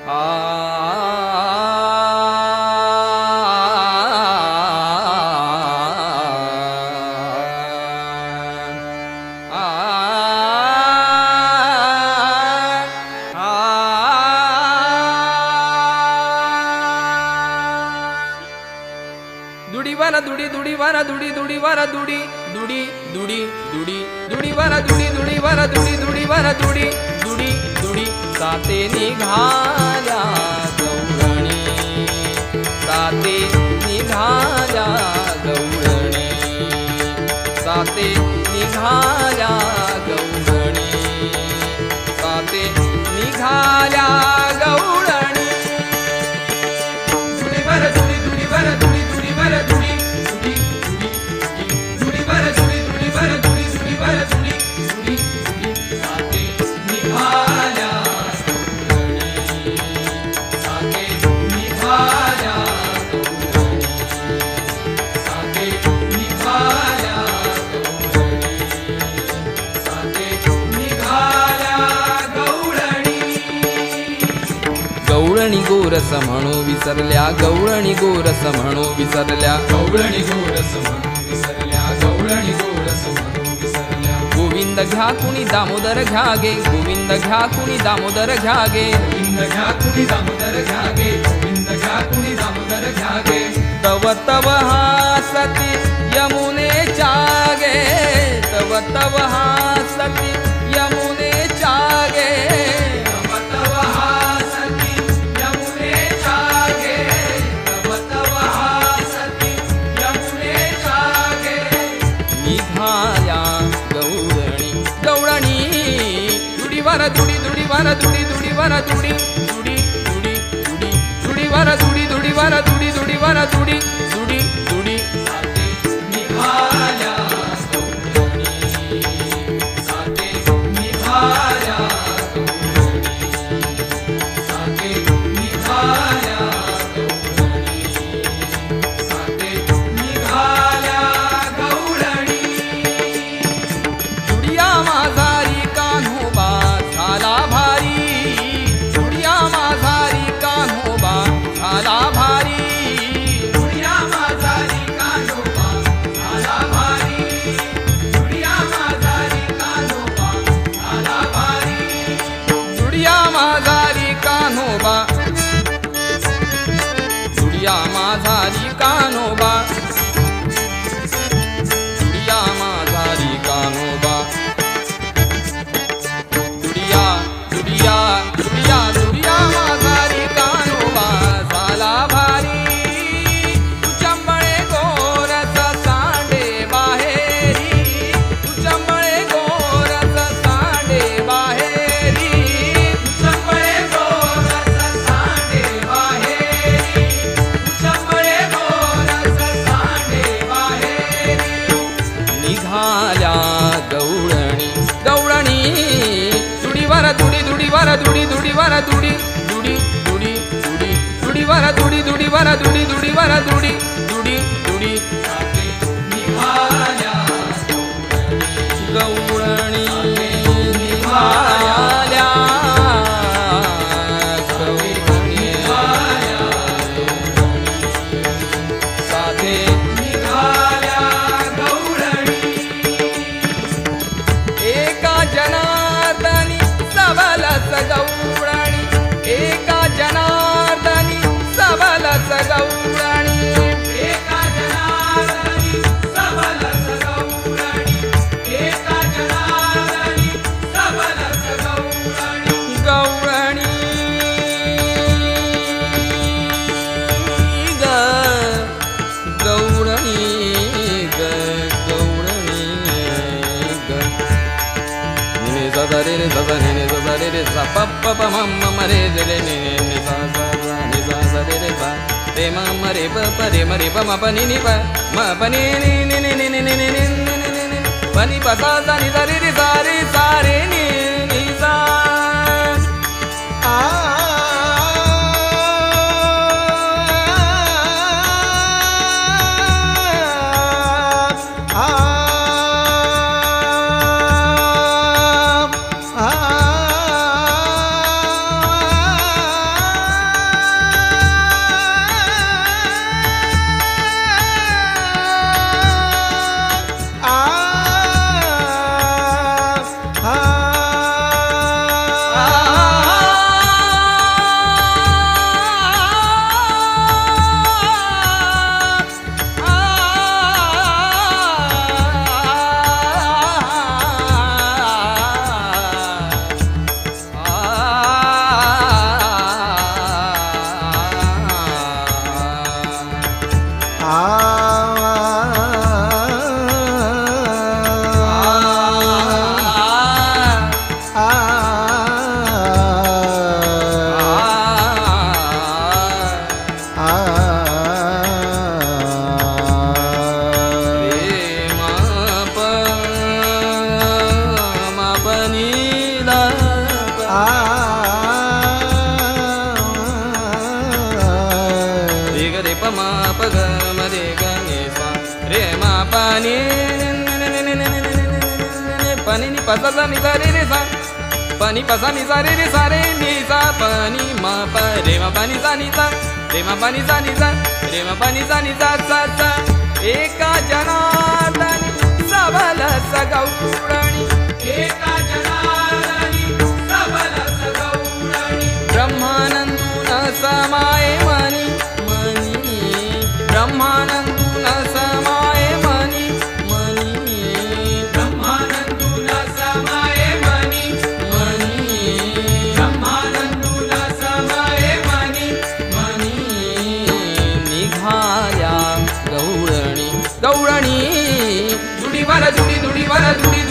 दुडी वारा दुडी दुडी वारा दुडी दुडी वारा दुडी दुडी दुडी दुडी दुडी वारा दुडी दुडी वारा दुडी दुडी वारा दुडी दुडी दुडी साते निघाल्या गौरणी साते निघाल्या गौरणी साते निघाल्या गौरणी साते निघाल्या गौरणी दुडी वारा दुडी दुडी वारा दुडी दुडी वारा दुडी दुडी दुडी दुडी वारा दुडी दुडी वारा दुडी दुडी वारा दुडी दुडी दुडी साते निघाल्या गौरणी साते निघाल्या गौरणी साते निघाल्या गौरणी साते निघाल्या गौरणी गवळणी गोरस म्हणू विसरल्या गवळणी गोरस म्हणू विसरल्या गवळणी गोरस म्हणून विसरल्या गवळणी गोरस म्हणून विसरल्या गोविंद घ्या कुणी दामोदर घ्या गे गोविंद घ्या कुणी दामोदर घ्या गे गोविंद घ्या कुणी दामोदर घ्या गे गोविंद घ्या कुणी दामोदर घ्या गे तव तव हासती यमुनेच्या गे तव तव हासती यमुनेच्या गे तव तव हासती यमुनेच्या गे तव तव हासती यमुनेच्या गे निघाल्या गौरणी गौरणी दुडी वारा दुडी दुडी वारा दुडी दुडी वारा दुडी दुडी दुडी दुडी दुडी वारा दुडी दुडी वारा दुडी दुडी वारा दुडी दुडी दुडी साते निघाल्या गौरणी साते निघाल्या गौरणी साते निघाल्या गौरणी साते निघाल्या गौरणी जुडिया माझारी कान्होबा झाला भारी जुडिया माझारी कान्होबा झाला भारी दुनिया माझारी कान्होबा झाला भारी दुनिया माझारी कान्होबा झाला भारी जुडिया माझारी कान्होबा जुडिया माझारी कान्होबा जुडिया माझारी कान्होबा जुडिया जुडिया जुडिया जुडिया माझारी कान्होबा झाला भारी उचंबळे गोरस सांडे बाहेरी उचंबळे गोरस सांडे बाहेरी चंबळे गोरस सांडे बाहेरी चंबळे गोरस सांडे बाहेरी निघाल्या गवळणी गवळणी दुडी वारा दुडी दुडी वारा दुडी दुडी वारा दुडी दुडी दुडी दुडी दुडी वारा दुडी दुडी वारा दुडी दुडी वारा दुडी दुडी दुडी साते निघाल्या गवळणी निघाल्या गवळणी साथे निघाल्या गौरणी एका जनार्दनी सबलस गौरणी एका जनार्दनी सबलस गौरणी एका जनार्दनी सबलस गौरणी एका जनार्दनी सबलस गौरणी गौरणी ग गौरणी ग गौरणी ग निने सा रे रे सा निने सा रे रे सा प प प म म रे रे रे नि नि सा सा सा नि सा रे रे सा रे म म रे प प रे म रे प म प नि प म प नि नि नि नि नि नि नि नि प नि प सा सा नि सा रे रे सा रे नि नि सा रे ग रे प म प ग म रे ग नि सा रे म प नि प नि प सा सा नि सा रे रे सा प नि प सा नि सा रे रे सा रे नि सा प नि म प रे म प नि सा नि सा रे म प नि सा नि सा रे म प नि सा नि सा सा सा एका जनार्दनी सबल सगौरणी एका जनार्दनी सबल सगौरणी ब्रह्मानंदू न समाये मनी मनी ब्रह्मानंदू न समाये मनी मनी ब्रह्मानंदू न समाये मनी मनी ब्रह्मानंदू न समाये मनी मनी निघाल्या गौरणी गौरणी जुडीवर जुडी जुडीवर जुडी